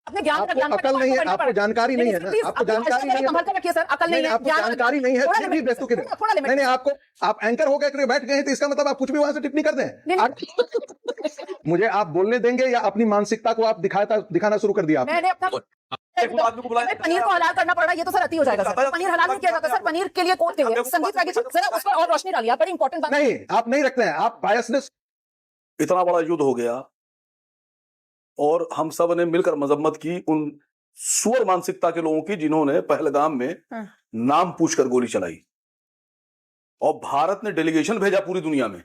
अपने ज्ञान का ज्ञान अकल नहीं है, आपको जानकारी नहीं है ना, आपको जानकारी नहीं है, संभल कर रखिए सर, अकल नहीं है, आपको जानकारी नहीं है, फिर भी बेस्तू किधर? नहीं, आपको, आप एंकर हो गए बैठ गए हैं, तो इसका मतलब आप कुछ भी वहां से टिप्पणी कर दें। मुझे आप बोलने देंगे या अपनी मानसिकता को आप दिखाना शुरू कर दिया? मैंने अपना पनीर को हलाल करना पड़ रहा है, ये तो सर अति हो जाएगा सर। पनीर हलाल नहीं किया जाता सर, पनीर के लिए कोर्ट चाहिए। संगीत रागी सर उस पर और रोशनी डालिए, बड़ी इंपॉर्टेंट बात। नहीं, आप नहीं रखते हैं, आप बायसनेस। इतना बड़ा युद्ध हो गया और हम सब ने मिलकर मजम्मत की उन सुअर मानसिकता के लोगों की जिन्होंने पहलगाम में नाम पूछकर गोली चलाई, और भारत ने डेलीगेशन भेजा पूरी दुनिया में,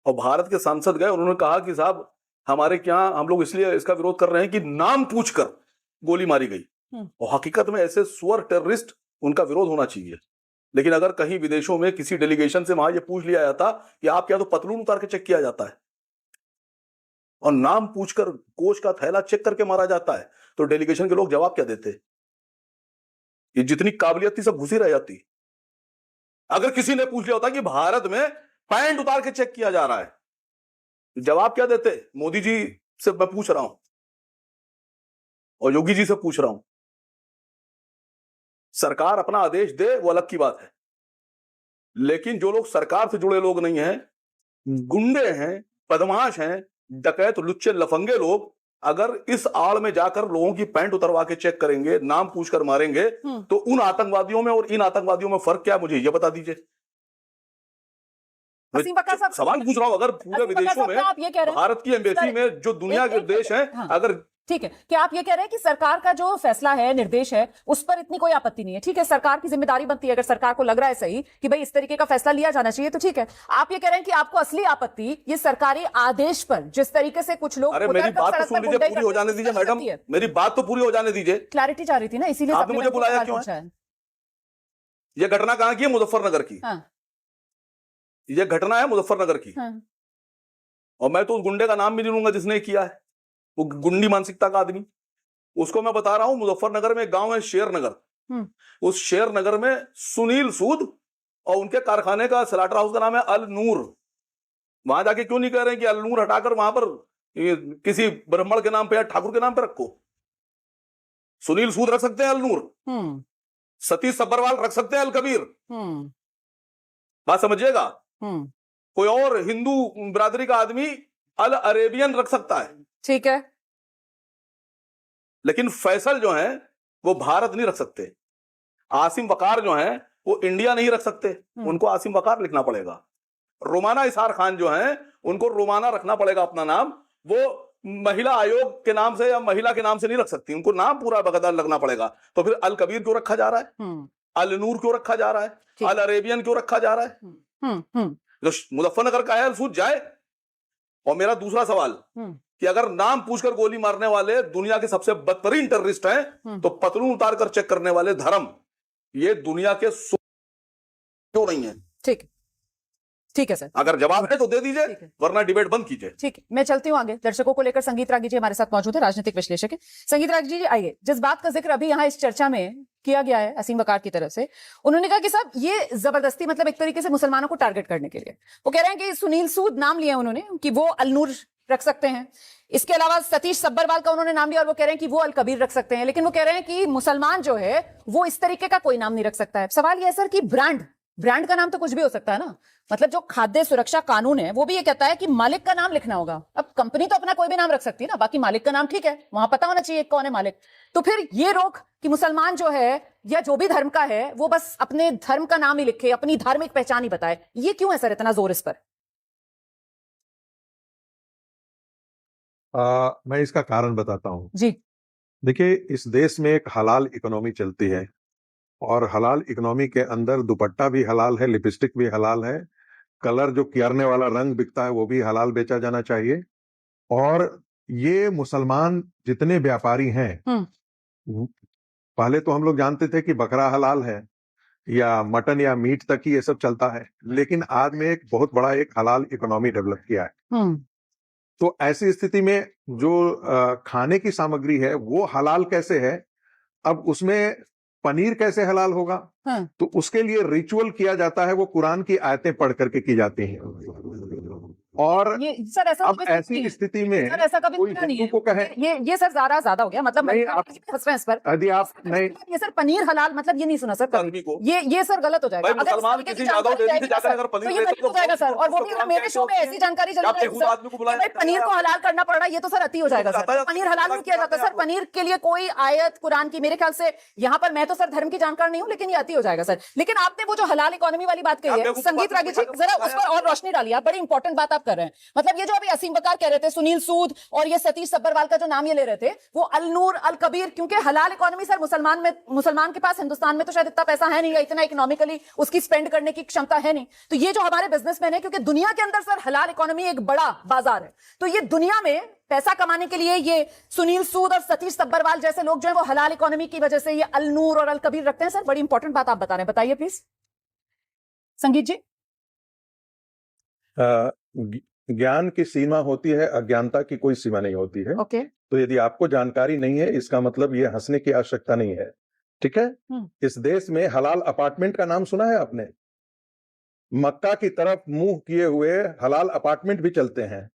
और भारत के सांसद गए, उन्होंने कहा कि साहब हमारे क्या, हम लोग इसलिए इसका विरोध कर रहे हैं कि नाम पूछकर गोली मारी गई, और हकीकत में ऐसे सुअर टेररिस्ट, उनका विरोध होना चाहिए। लेकिन अगर कहीं विदेशों में किसी डेलीगेशन से वहां ये पूछ लिया जाता कि आप क्या, तो पतलून उतार के चेक किया जाता है, और नाम पूछकर कोष का थैला चेक करके मारा जाता है, तो डेलीगेशन के लोग जवाब क्या देते? ये जितनी काबिलियत थी सब घुसी रह जाती। अगर किसी ने पूछ लिया होता कि भारत में पैंट उतार के चेक किया जा रहा है, जवाब क्या देते? मोदी जी से मैं पूछ रहा हूं और योगी जी से पूछ रहा हूं, सरकार अपना आदेश दे वो अलग की बात है, लेकिन जो लोग सरकार से जुड़े लोग नहीं हैं, गुंडे हैं, बदमाश हैं, डकैत, लुच्चे, लफंगे लोग, अगर इस आड़ में जाकर लोगों की पैंट उतरवा के चेक करेंगे, नाम पूछकर मारेंगे, तो उन आतंकवादियों में और इन आतंकवादियों में फर्क क्या, मुझे यह बता दीजिए। सवाल पूछ रहा हूं, अगर पूरे विदेशों में, भारत की एम्बेसी में जो दुनिया के देश हैं, अगर ठीक है, क्या आप ये कह रहे हैं कि सरकार का जो फैसला है, निर्देश है, उस पर इतनी कोई आपत्ति नहीं है? ठीक है, सरकार की जिम्मेदारी बनती है, अगर सरकार को लग रहा है सही कि भाई इस तरीके का फैसला लिया जाना चाहिए, तो ठीक है। आप ये कह रहे हैं कि आपको असली आपत्ति ये सरकारी आदेश पर, जिस तरीके से कुछ लोग, अरे मेरी बात तो सुन लीजिए, पूरी हो जाने दीजिए मैडम, मेरी बात तो पूरी हो जाने दीजिए। क्लैरिटी चाह रही थी ना, इसीलिए आपने मुझे बुलाया क्यों है? यह घटना कहां की है? मुजफ्फरनगर की। यह घटना है मुजफ्फरनगर की, और मैं तो उस गुंडे का नाम भी नहीं लूंगा जिसने किया है, वो गुंडी मानसिकता का आदमी, उसको मैं बता रहा हूं। मुजफ्फरनगर में एक गांव है शेर नगर, उस शेर नगर में सुनील सूद और उनके कारखाने का स्लाटर हाउस का नाम है अल नूर। वहां जाके क्यों नहीं कह रहे हैं कि अल नूर हटाकर वहां पर किसी ब्राह्मण के नाम पे या ठाकुर के नाम पे रखो? सुनील सूद रख सकते हैं अल नूर, सतीश सब्बरवाल रख सकते हैं अल कबीर। बात समझिएगा। कोई और हिंदू बिरादरी का आदमी अल अरेबियन रख सकता है, ठीक है, लेकिन फैसल जो है वो भारत नहीं रख सकते। आसिम वकार जो है वो इंडिया नहीं रख सकते, उनको आसिम वकार लिखना पड़ेगा। रोमाना इसार खान जो है उनको रोमाना रखना पड़ेगा अपना नाम, वो महिला आयोग के नाम से या महिला के नाम से नहीं रख सकती, उनको नाम पूरा बगदार लगना पड़ेगा। तो फिर अल कबीर क्यों रखा जा रहा है? अल नूर क्यों रखा जा रहा है? अल अरेबियन क्यों रखा जा रहा है? जो मुजफ्फरनगर का है अल सूद जाए। और मेरा दूसरा सवाल कि अगर नाम पूछकर गोली मारने वाले दुनिया के सबसे बदतरीन टेररिस्ट हैं, तो पतलून उतार कर चेक करने वाले धर्म ये दुनिया के क्यों नहीं है? ठीक है सर, अगर जवाब है तो दे दीजिए, वरना डिबेट बंद कीजिए। ठीक है, मैं चलती हूँ आगे। दर्शकों को लेकर संगीत रागी जी हमारे साथ मौजूद है, राजनीतिक विश्लेषक है। संगीत रागी जी आइए, जिस बात का जिक्र अभी यहाँ इस चर्चा में किया गया है असीम वकार की तरफ से, उन्होंने कहा कि साहब ये जबरदस्ती, मतलब एक तरीके से मुसलमानों को टारगेट करने के लिए। वो कह रहे हैं कि सुनील सूद नाम लिया उन्होंने कि वो अल नूर रख सकते हैं, इसके अलावा सतीश सब्बरवाल का उन्होंने नाम लिया और वो कह रहे हैं कि वो अल कबीर रख सकते हैं, लेकिन वो कह रहे हैं कि मुसलमान जो है वो इस तरीके का कोई नाम नहीं रख सकता है। सवाल ये है सर कि ब्रांड का नाम तो कुछ भी हो सकता है ना, मतलब जो खाद्य सुरक्षा कानून है वो भी ये कहता है कि मालिक का नाम लिखना होगा। अब कंपनी तो अपना कोई भी नाम रख सकती है ना, बाकी मालिक का नाम ठीक है, वहां पता होना चाहिए कौन है मालिक। तो फिर ये रोक कि मुसलमान जो है या जो भी धर्म का है वो बस अपने धर्म का नाम ही लिखे, अपनी धार्मिक पहचान ही बताए, ये क्यों है सर इतना जोर इस पर? मैं इसका कारण बताता हूं जी। देखिए, इस देश में एक हलाल इकोनॉमी चलती है, और हलाल इकोनॉमी के अंदर दुपट्टा भी हलाल है, लिपस्टिक भी हलाल है, कलर जो कियारने वाला रंग बिकता है वो भी हलाल बेचा जाना चाहिए। और ये मुसलमान जितने व्यापारी हैं, पहले तो हम लोग जानते थे कि बकरा हलाल है या मटन या मीट तक ही ये सब चलता है, लेकिन आज में एक बहुत बड़ा एक हलाल इकोनॉमी डेवलप किया है। तो ऐसी स्थिति में जो खाने की सामग्री है वो हलाल कैसे है, अब उसमें पनीर कैसे हलाल होगा? तो उसके लिए रिचुअल किया जाता है, वो कुरान की आयतें पढ़ करके की जाती हैं। और ये सर ऐसा अब तो कभी ऐसी स्थिति में सर ऐसा कभी कोई सुना नहीं हिंदू है। को कहे ये सर ज्यादा हो गया, मतलब नहीं, मैं आप- फंस रहे हैं इस पर। यदि आप नहीं ये सर पनीर हलाल मतलब ये नहीं सुना सर कभी। आदमी को ये सर गलत हो जाएगा। भाई अगर इस मुसलमान तरीके की किसी यादव जानकारी डेयरी से जाएगी ना जाकर सर, अगर पनीर तो ये लेते गलत हो जाएगा सर। और वो भी मेरे शो में ऐसी जानकारी चल रही है आदमी को बुलाया भाई पनीर को हलाल करना पड़ रहा है, ये तो सर अति हो जाएगा सर। पनीर हलाल नहीं किया जाता सर, पनीर के लिए कोई आयत कुरान की मेरे ख्याल से यहाँ पर, मैं तो सर धर्म की जानकार नहीं हूँ, लेकिन ये अति हो जाएगा सर। लेकिन आपने वो जो हलाल इकोनॉमी वाली बात कही है, संगीत रागी जी जरा उस पर और रोशनी डालिए। आप बड़ी इंपॉर्टेंट बात आप कर रहे हैं। मतलब ये जो अभी असीम वकार कह रहे थे, सुनील सूद और ये सतीश सब्बरवाल का जो नाम ये ले रहे थे, वो अल नूर अल कबीर, क्योंकि हलाल इकोनॉमी सर मुसलमान के पास हिंदुस्तान में तो शायद इतना पैसा है नहीं, या इतना इकोनॉमिकली उसकी स्पेंड करने की क्षमता है नहीं। तो ये जो हमारे बिजनेसमैन है, क्योंकि दुनिया के अंदर सर हलाल इकोनॉमी एक बड़ा बाजार है, तो ये दुनिया में पैसा कमाने के लिए ये सुनील सूद और सतीश सब्बरवाल जैसे लोग जो है वो हलाल इकोनॉमी की वजह से ये अल नूर और अल कबीर रखते हैं। सर बड़ी इंपॉर्टेंट बात आप बता रहे हैं, बताइए प्लीज संगीत जी। ज्ञान की सीमा होती है, अज्ञानता की कोई सीमा नहीं होती है। ओके तो यदि आपको जानकारी नहीं है, इसका मतलब ये हंसने की आवश्यकता नहीं है, ठीक है। इस देश में हलाल अपार्टमेंट का नाम सुना है आपने? मक्का की तरफ मुंह किए हुए हलाल अपार्टमेंट भी चलते हैं।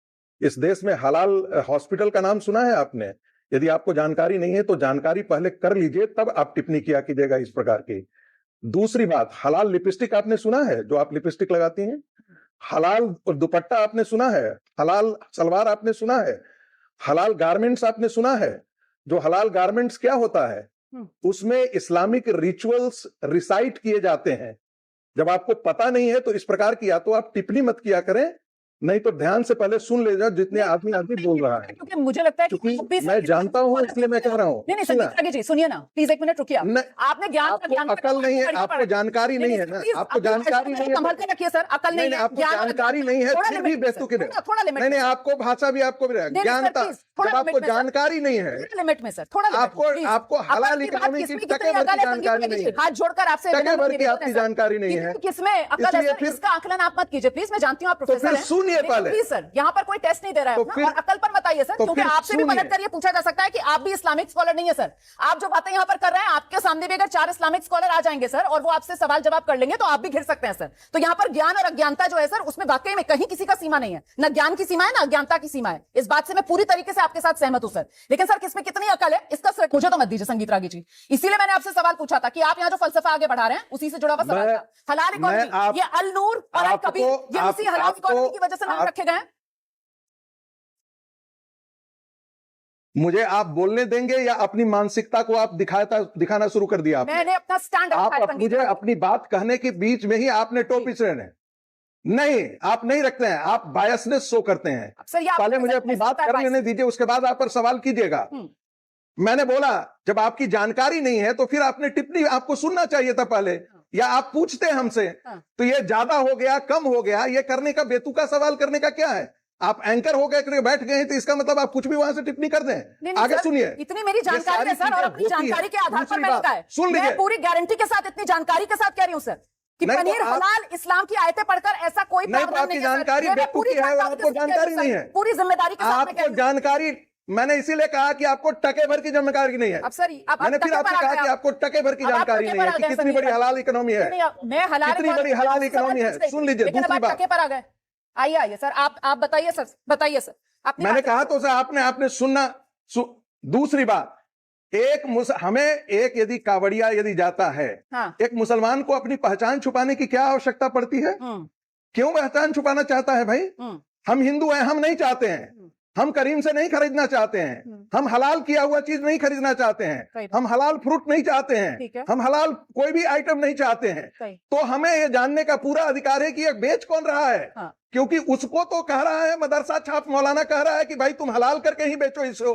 इस देश में हलाल हॉस्पिटल का नाम सुना है आपने? यदि आपको जानकारी नहीं है तो जानकारी पहले कर लीजिए, तब आप टिप्पणी किया कीजिएगा इस प्रकार की। दूसरी बात, हलाल लिपस्टिक आपने सुना है, जो आप लिपस्टिक लगाती हैं? हलाल दुपट्टा आपने सुना है? हलाल सलवार आपने सुना है? हलाल गारमेंट्स आपने सुना है? जो हलाल गारमेंट्स क्या होता है, उसमें इस्लामिक रिचुअल्स रिसाइट किए जाते हैं। जब आपको पता नहीं है तो इस प्रकार की या तो आप टिप्पणी मत किया करें, नहीं तो ध्यान से पहले सुन ले जाओ जितने आदमी बोल रहा है, क्योंकि मुझे लगता है कि आप भी मैं जानता हूं इसलिए मैं कह रहा हूं। नहीं संगीत रागी जी सुनिए ना प्लीज, एक मिनट रुकिए। आपने ज्ञान आपको अकल नहीं है, आपको जानकारी नहीं है ना, आपको जानकारी नहीं है, संभल के रखिए सर। अकल नहीं है, आपको जानकारी नहीं है, फिर भी बेस्तू के नहीं, आपको भाषा भी आपको भी ज्ञानता, जब आपको जानकारी नहीं है, लिमिट में सर, थोड़ा आपको हलाल इकोनॉमी की टके भर की जानकारी नहीं है, हाथ जोड़कर आपसे टके भर की आपकी जानकारी नहीं है, किसमें अकल है सर, इसका आकलन आप मत कीजिए प्लीज। मैं जानती हूँ आप प्रोफेसर हैं, सुनिए पहले प्लीज सर। यहाँ पर कोई टेस्ट नहीं दे रहा है अपना, और अकल पर मत आइए सर, क्योंकि आपसे भी मदद करिए। पूछा जा सकता है कि आप भी इस्लामिक स्कॉलर नहीं है सर। आप जो बातें यहाँ पर कर रहे हैं, आपके सामने भी अगर 4 इस्लामिक स्कॉलर आ जाएंगे सर और वो आपसे सवाल जवाब कर लेंगे तो आप भी घिर सकते हैं सर। तो यहाँ पर ज्ञान और अज्ञानता जो है सर, उसमें वाकई में कहीं किसी का सीमा नहीं है, ना ज्ञान की सीमा है ना अज्ञानता की सीमा है। इस बात से मैं पूरी तरीके से आपके साथ सहमत हूं सर। लेकिन सर किसमें कितनी अकल है इसका सर मुझे तो मत दीजिए संगीत रागी जी। इसीलिए मैंने आपसे सवाल पूछा था कि आप यहाँ जो फलसफा आगे बढ़ा रहे हैं उसी से जुड़ा हुआ सवाल था। हलाल इकोनॉमी, ये अल नूर और अल कबीर, ये उसी हलाल इकोनॉमी की वजह से नाम रखे गए हैं। मुझे आप बोलने देंगे या अपनी मानसिकता को आप दिखाना शुरू कर दिया आपने? मैंने अपना स्टैंड आप मुझे अपनी बात कहने के बीच में ही आपने टोपी से नहीं, आप नहीं रखते हैं, आप बायसनेस शो करते हैं। पहले मुझे अपनी बात कर लेने दीजिए, उसके बाद आप पर सवाल कीजिएगा। मैंने बोला जब आपकी जानकारी नहीं है तो फिर आपने टिप्पणी, आपको सुनना चाहिए था पहले, या आप पूछते हैं हमसे। तो ये ज्यादा हो गया, कम हो गया, ये करने का बेतुका सवाल करने का क्या है? आप एंकर हो गए बैठ गए हैं तो इसका मतलब आप कुछ भी वहां से टिप्पणी कर दें। आगे सुनिए, इतनी मेरी जानकारी है सर, और अपनी जानकारी के आधार पर मैंने कहा है, सुन लीजिए, मैं पूरी गारंटी के साथ इतनी जानकारी के साथ कह रही हूं सर कि पनीर हलाल इस्लाम की आयतें पढ़कर ऐसा कोई प्रावधान नहीं है। जानकारी बेवकूफी है, आपको जानकारी नहीं है, पूरी जिम्मेदारी के साथ आपको जानकारी। मैंने इसीलिए कहा कि आपको टके भर की जानकारी नहीं है। अब सर मैंने फिर आपसे कहा कि आपको टके भर की जानकारी नहीं है कि कितनी बड़ी हलाल इकोनॉमी है, मैं हलाल कितनी बड़ी हलाल इकोनॉमी है। सुन लीजिए दूसरी बात, टके पर आ गए। आइए सर, आप बताइए सर, बताइए सर। मैंने कहा तो सर आपने सुनना। दूसरी बात, हमें एक यदि कावड़िया यदि जाता है, एक मुसलमान को अपनी पहचान छुपाने की क्या आवश्यकता पड़ती है? क्यों पहचान छुपाना चाहता है भाई? हम हिंदू हैं, हम नहीं चाहते हैं, हम करीम से नहीं खरीदना चाहते हैं, हम हलाल किया हुआ चीज नहीं खरीदना चाहते हैं, हम हलाल फ्रूट नहीं चाहते हैं, हम हलाल कोई भी आइटम नहीं चाहते हैं। तो हमें ये जानने का पूरा अधिकार है कि ये बेच कौन रहा है। क्योंकि उसको तो कह रहा है मदरसा छाप मौलाना कह रहा है कि भाई तुम हलाल करके ही बेचो इसको,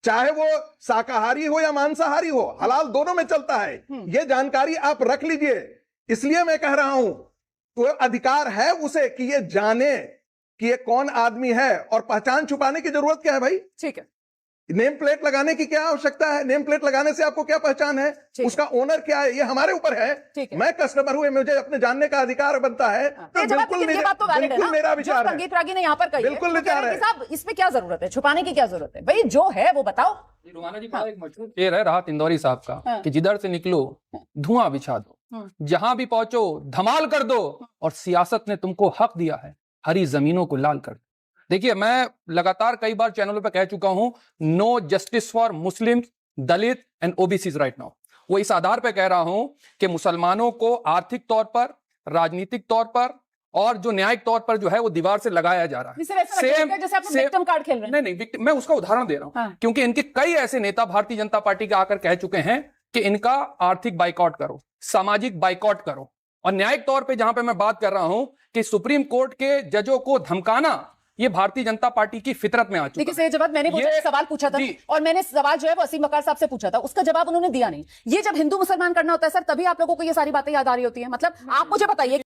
चाहे वो शाकाहारी हो या मांसाहारी हो, हलाल दोनों में चलता है। ये जानकारी आप रख लीजिए। इसलिए मैं कह रहा हूं तो अधिकार है उसे कि ये जाने कि ये कौन आदमी है, और पहचान छुपाने की जरूरत क्या है भाई? ठीक है, नेम प्लेट लगाने की क्या आवश्यकता है? नेम प्लेट लगाने से आपको क्या पहचान है? उसका ओनर क्या है? ये हमारे ऊपर है। मैं कस्टमर हुए, मुझे अपने जानने का अधिकार बनता है। तो बिल्कुल मेरा विचार है, संगीत रागी ने यहाँ पर कही, बिल्कुल विचार है। साहब इसमें क्या जरूरत है, छुपाने की क्या जरूरत है? भाई जो है वो बताओ। रुमाना जी एक मशहूर शेर है राहत इंदौरी साहब का कि जिधर से निकलो धुआं बिछा दो, जहां भी पहुंचो धमाल कर दो, और सियासत ने तुमको हक दिया है हरी जमीनों को लाल कर। देखिए, मैं लगातार कई बार चैनलों पर कह चुका हूं, no justice for Muslim, Dalit and OBC right now. वो इस आधार पर कह रहा हूं कि मुसलमानों को आर्थिक तौर पर, राजनीतिक तौर पर और जो न्यायिक तौर पर जो है वो दीवार से लगाया जा रहा है। जैसे आप विक्टिम कार्ड खेल रहे हैं। नहीं, मैं उसका उदाहरण दे रहा हूं। हाँ। क्योंकि इनके कई ऐसे नेता भारतीय जनता पार्टी के आकर कह चुके हैं कि इनका आर्थिक बाइकआउट करो, सामाजिक बाइकआउट करो, और न्यायिक तौर पे जहां पे मैं बात कर रहा हूं कि सुप्रीम कोर्ट के जजों को धमकाना, ये भारतीय जनता पार्टी की फितरत में आ चुका है। देखिए जवाब मैंने ये सवाल पूछा था, और मैंने सवाल जो है वो असीम वकार साहब से पूछा था, उसका जवाब उन्होंने दिया नहीं। ये जब हिंदू मुसलमान करना होता है सर, तभी आप लोगों को ये सारी बातें याद आ रही होती है। मतलब आप मुझे बताइए